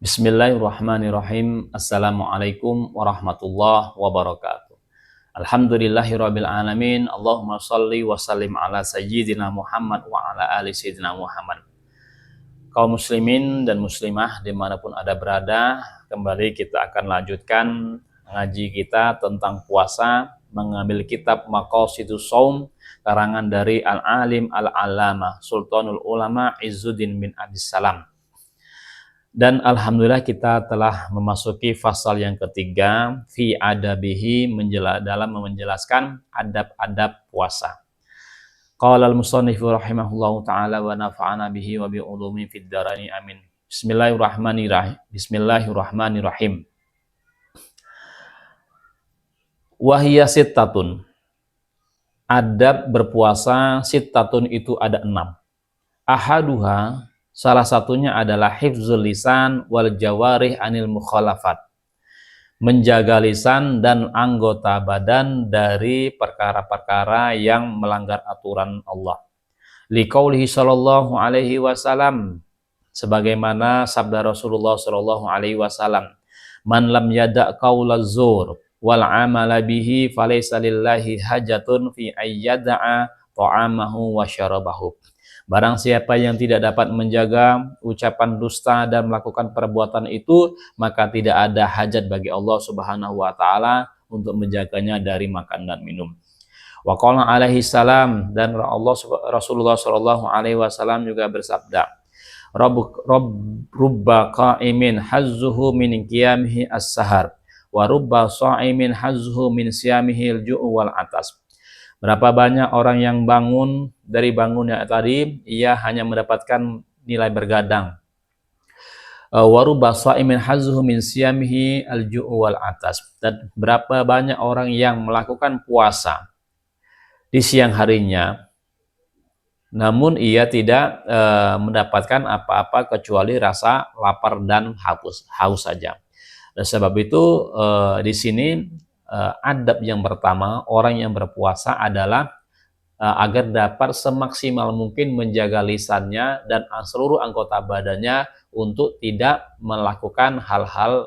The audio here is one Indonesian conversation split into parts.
Bismillahirrahmanirrahim. Assalamualaikum warahmatullahi wabarakatuh. Alhamdulillahirabbil alamin. Allahumma shalli wa sallim ala sayyidina Muhammad wa ala ali sayyidina Muhammad. Kaum muslimin dan muslimah dimanapun Anda berada, kembali kita akan lanjutkan ngaji kita tentang puasa, mengambil kitab Maqasidus Shaum karangan dari Al-Alim Al-Allamah Sultanul Ulama Izzuddin bin Abdissalam. Dan alhamdulillah kita telah memasuki fasal yang ketiga, fi adabihi, dalam menjelaskan adab-adab puasa. Qala al-musannifu rahimahullahu ta'ala wa nafa'ana bihi wa bi ulumi fid daraini amin. Bismillahirrahmanirrahim. Wahiyya sittatun. Adab berpuasa sittatun itu ada 6. Ahaduha, salah satunya adalah hifzul lisan wal jawarih anil mukhalafat. Menjaga lisan dan anggota badan dari perkara-perkara yang melanggar aturan Allah. Liqaulihi sallallahu alaihi wasallam, sebagaimana sabda Rasulullah sallallahu alaihi wasallam, man lam yada' qaulaz zur wal amala bihi falaysa lillahi hajatun fi ayyada'a ta'amahu wa syarabahu. Barang siapa yang tidak dapat menjaga ucapan dusta dan melakukan perbuatan itu, maka tidak ada hajat bagi Allah Subhanahu wa taala untuk menjaganya dari makan dan minum. Wa qala alaihi salam, dan Rasulullah sallallahu alaihi wasallam juga bersabda, rubba qa'imin hazzuhu min qiyamihi as-sahar wa rubba sha'imin hazzuhu min siyamihi al-ju' wal atas. Berapa banyak orang yang bangun dari bangunnya tadi, ia hanya mendapatkan nilai bergadang. Waruba sha'imin hazzuhu min siyamihi al-ju' wal atas. Dan berapa banyak orang yang melakukan puasa di siang harinya, namun ia tidak mendapatkan apa-apa kecuali rasa lapar dan haus saja. Dan sebab itu di sini adab yang pertama orang yang berpuasa adalah agar dapat semaksimal mungkin menjaga lisannya dan seluruh anggota badannya untuk tidak melakukan hal-hal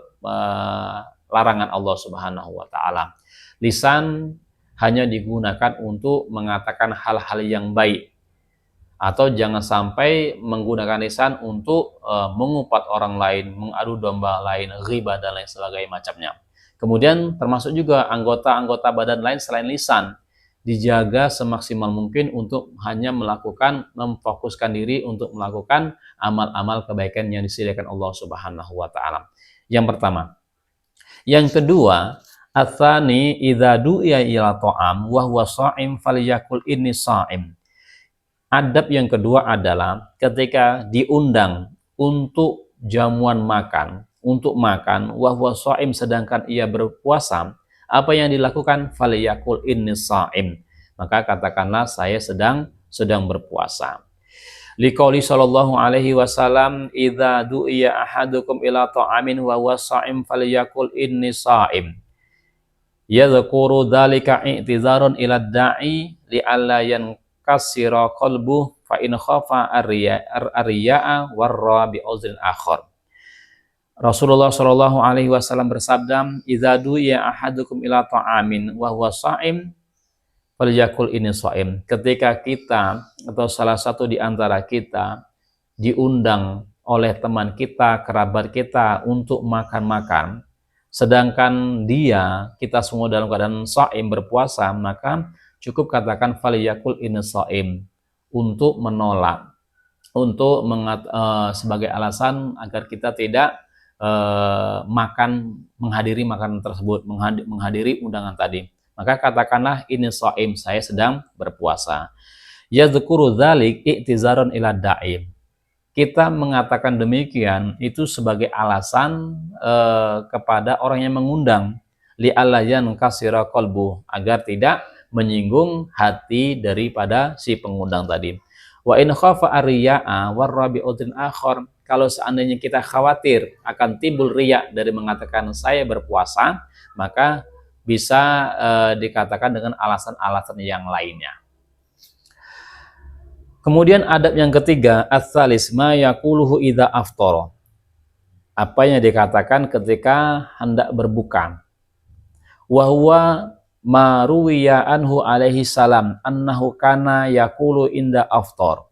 larangan Allah Subhanahu wa taala. Lisan hanya digunakan untuk mengatakan hal-hal yang baik, atau jangan sampai menggunakan lisan untuk mengupat orang lain, mengadu domba lain, ghibah dan lain sebagainya macamnya. Kemudian termasuk juga anggota-anggota badan lain selain lisan dijaga semaksimal mungkin untuk hanya memfokuskan diri untuk melakukan amal-amal kebaikan yang disediakan Allah Subhanahu wa taala. Yang pertama. Yang kedua, atsani idza du'iya ila ta'am wa huwa sha'im falyakul inni sha'im. Adab yang kedua adalah ketika diundang untuk jamuan makan, untuk makan, wahwa sha'im, sedangkan ia berpuasa, apa yang dilakukan? Faliyakul inni sha'im, maka katakanlah saya sedang berpuasa. Liqauli sallallahu alaihi wasallam, idza du'iya ahadukum ila ta'amin wa huwa sha'im faliyakul inni sha'im. Yadhkuru dzalika i'tizarun ila da'i li alla yankasira qalbuhu fa in khafa ar-riya'a warra bi uzrin akhar. Rasulullah Shallallahu alaihi wasallam bersabda, idza du'iya ahadukum ila ta'amin wa huwa sha'im falyakul inni sha'im. Ketika kita atau salah satu di antara kita diundang oleh teman kita, kerabat kita untuk makan-makan, sedangkan kita semua dalam keadaan sha'im, berpuasa, maka cukup katakan falyakul inni sha'im untuk menolak, untuk sebagai alasan agar kita tidak menghadiri makanan tersebut, menghadiri undangan tadi. Maka katakanlah ini sha'im, saya sedang berpuasa. Yadhkuru dzalik i'tizarun ila da'i. Kita mengatakan demikian itu sebagai alasan kepada orang yang mengundang, li alla yankasira qalbu, agar tidak menyinggung hati daripada si pengundang tadi. Wa in khafa ar-riya'a warra bi udrin akhar. Kalau seandainya kita khawatir akan timbul riya dari mengatakan saya berpuasa, maka bisa dikatakan dengan alasan-alasan yang lainnya. Kemudian adab yang ketiga, ats-tsalis ma yaquluhu idza aftara. apa yang dikatakan ketika hendak berbuka. Wa huwa ma ruwiya anhu alaihi salam annahu kana yaqulu inda aftar.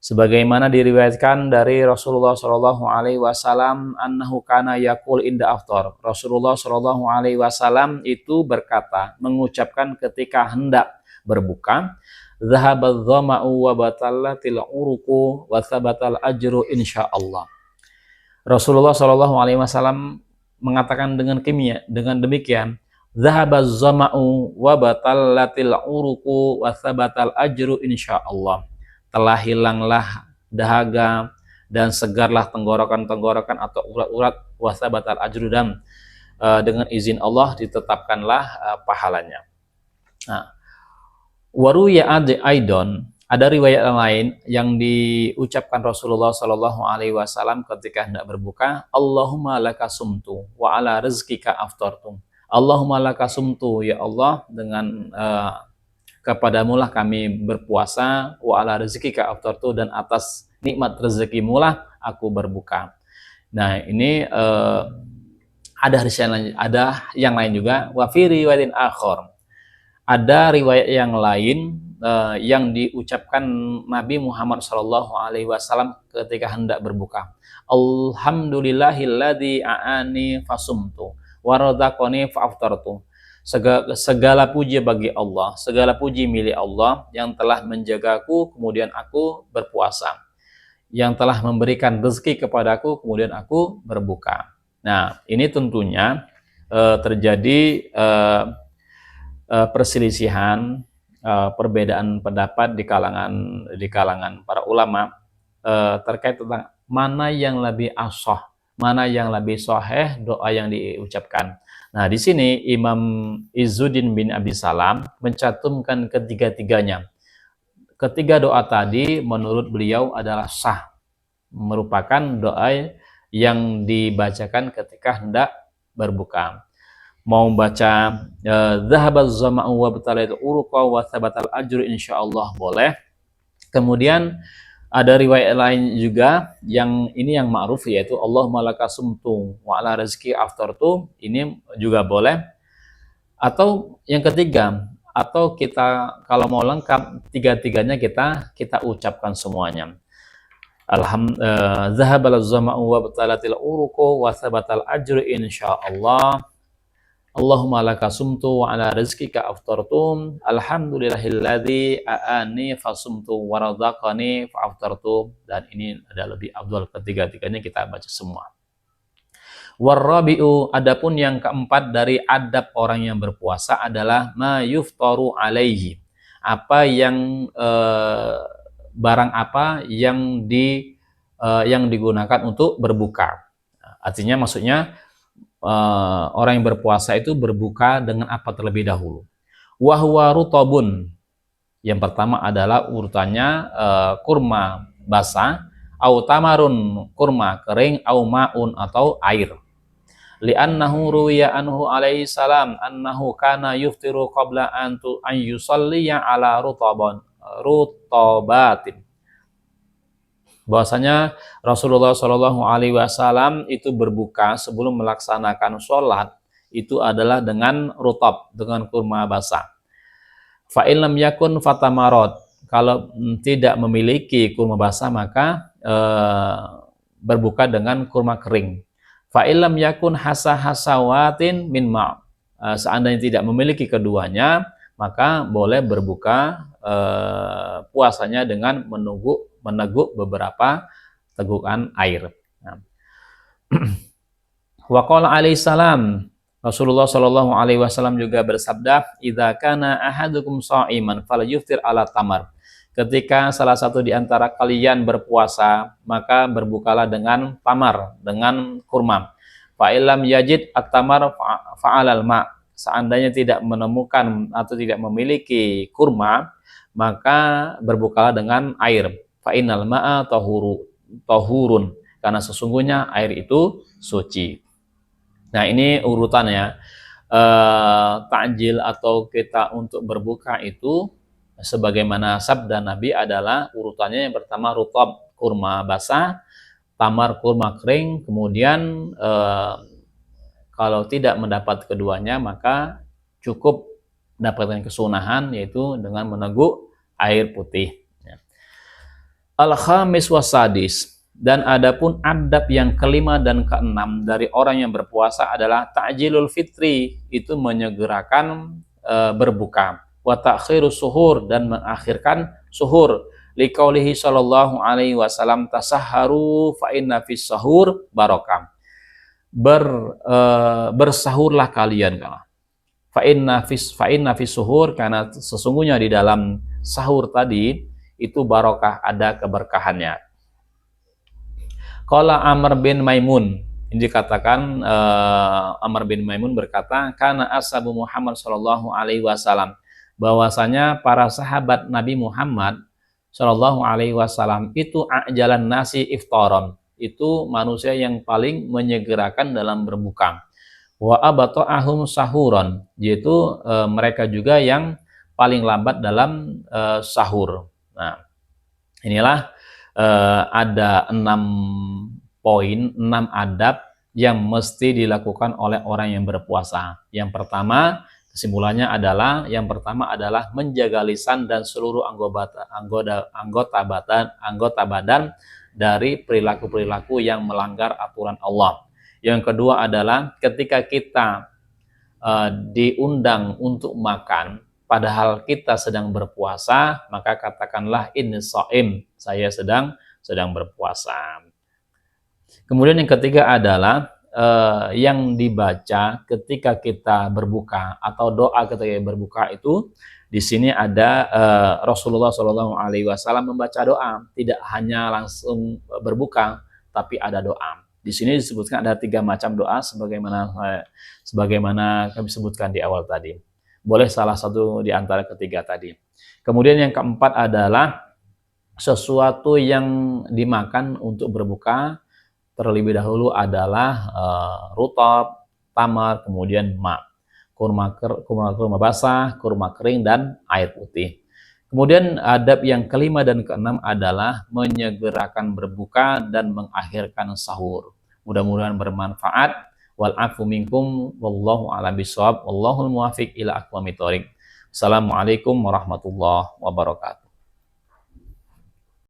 Sebagaimana diriwayatkan dari Rasulullah Shallallahu Alaihi Wasallam, annahu kana yaqul inda aftar. Rasulullah Shallallahu Alaihi Wasallam itu berkata, mengucapkan ketika hendak berbuka, zahabadz dhama'u wa batallatil uruqu wa thabatal ajru insyaallah. Rasulullah Shallallahu Alaihi Wasallam mengatakan dengan demikian, zahabadz dhama'u wa batallatil uruqu wa thabatal ajru insyaallah. Telah hilanglah dahaga dan segarlah tenggorokan-tenggorokan atau urat-urat, wa thabatal ajru, dan dengan izin Allah ditetapkanlah pahalanya. Nah, waruya aidon, ada riwayat lain yang diucapkan Rasulullah Shallallahu Alaihi Wasallam ketika hendak berbuka, Allahumma laka sumtu wa ala rizkika aftartu. Allahumma laka sumtu, ya Allah, dengan kepadamulah kami berpuasa, wa ala rizkika aftartu, dan atas nikmat rezekimulah aku berbuka. Nah, ini ada yang lain juga. Wa fi riwayatin akhar, ada riwayat yang lain yang diucapkan Nabi Muhammad Shallallahu Alaihi Wasallam ketika hendak berbuka. Alhamdulillahilladzi a'ani fasumtu wa razaqani fa'aftartu. Segala puji bagi Allah, segala puji milik Allah yang telah menjagaku kemudian aku berpuasa, yang telah memberikan rezeki kepadaku kemudian aku berbuka. Nah, ini tentunya terjadi perselisihan, perbedaan pendapat di kalangan para ulama terkait tentang mana yang lebih ashah, mana yang lebih sahih doa yang diucapkan. Nah, di sini Imam Izzuddin bin Abi Salam mencantumkan ketiga-tiganya. Ketiga doa tadi menurut beliau adalah sah, merupakan doa yang dibacakan ketika hendak berbuka. Mau baca zahabaz zama'u wa batalal uruqa wa thabatal ajru insyaallah boleh. Kemudian ada riwayat lain juga yang ini yang ma'ruf, yaitu Allahumma laka sumtu wa ala rizki aftartu, ini juga boleh. Atau yang ketiga, atau kita kalau mau lengkap tiga-tiganya kita ucapkan semuanya. Zahabal zama'u wa batalatil uruqu wa thabatal ajru insyaallah. Allahumma laka sumtu wa ala rizkika aftartu. Alhamdulillahilladzi a'ani fasumtu wa razaqani fa'aftartu. Dan ini ada lebih afdal, ketiga-tiganya kita baca semua. Warrabi'u, adapun yang keempat dari adab orang yang berpuasa adalah ma yuftaru alaihi. Apa yang barang apa yang digunakan untuk berbuka. Artinya maksudnya orang yang berpuasa itu berbuka dengan apa terlebih dahulu. Wahwa rutobun, yang pertama adalah urutannya kurma basah, au tamarun kurma kering, au maun atau air. Li'annahu ruwiya anhu alaihi salam annahu kana yuftiru qabla an yusalliya ala rutobatin. Bahwasanya Rasulullah Shallallahu Alaihi Wasallam itu berbuka sebelum melaksanakan sholat itu adalah dengan rutab, dengan kurma basah. Fa'in lam yakun fatamarot, kalau tidak memiliki kurma basah maka berbuka dengan kurma kering. Fa'in lam yakun hasahasawatin min ma', seandainya tidak memiliki keduanya maka boleh berbuka puasanya dengan meneguk beberapa tegukan air. Wa qala alaihi salam, Rasulullah Shallallahu Alaihi Wasallam juga bersabda, idza kana ahadukum sha'iman falyuftir ala tamar. Ketika salah satu di antara kalian berpuasa, maka berbukalah dengan tamar, dengan kurma. Fa illam yajid at-tamar fa'alal ma'. Seandainya tidak menemukan atau tidak memiliki kurma, maka berbukalah dengan air. Fa innal ma'a tahurun, karena sesungguhnya air itu suci. Nah, ini urutannya. Takjil atau kita untuk berbuka itu sebagaimana sabda Nabi adalah urutannya yang pertama rutab, kurma basah, tamar, kurma kering, kemudian kalau tidak mendapat keduanya maka cukup mendapatkan kesunahan yaitu dengan meneguk air putih. Al-khamis wasadis, dan adapun adab yang kelima dan keenam dari orang yang berpuasa adalah ta'jilul fitri, itu menyegerakan berbuka, wa ta'khirus suhur, dan mengakhirkan suhur. Liqaulihi sallallahu alaihi wasallam, tasahharu fa inna fis sahur barakah. Bersahurlah kalian, fa inna fis suhur, karena sesungguhnya di dalam sahur tadi itu barokah, ada keberkahannya. Qala Amr bin Maimun, ini dikatakan Amr bin Maimun berkata, karena ashabu Muhammad sallallahu alaihi wasallam, bahwasanya para sahabat Nabi Muhammad sallallahu alaihi wasallam itu ajalan nasi iftaron, itu manusia yang paling menyegerakan dalam berbuka. Wa abata'ahum sahuron, yaitu mereka juga yang paling lambat dalam sahur. Nah, inilah ada 6 poin, 6 adab yang mesti dilakukan oleh orang yang berpuasa. Yang pertama, kesimpulannya adalah, yang pertama adalah menjaga lisan dan seluruh anggota badan dari perilaku-perilaku yang melanggar aturan Allah. Yang kedua adalah ketika kita diundang untuk makan, padahal kita sedang berpuasa, maka katakanlah inni shaim, saya sedang berpuasa. Kemudian yang ketiga adalah yang dibaca ketika kita berbuka atau doa ketika berbuka itu, di sini ada Rasulullah Shallallahu Alaihi Wasallam membaca doa, tidak hanya langsung berbuka, tapi ada doa. Di sini disebutkan ada 3 macam doa, sebagaimana kami sebutkan di awal tadi. Boleh salah satu di antara ketiga tadi. Kemudian yang keempat adalah sesuatu yang dimakan untuk berbuka terlebih dahulu adalah rutab, tamar, kemudian ma, kurma basah, kurma kering, dan air putih. Kemudian adab yang kelima dan keenam adalah menyegerakan berbuka dan mengakhirkan sahur. Mudah-mudahan bermanfaat. Wal afu minkum wallahu a'lam bishawab, wallahul muwaffiq ila aqwamit thoriq. Assalamualaikum warahmatullahi wabarakatuh.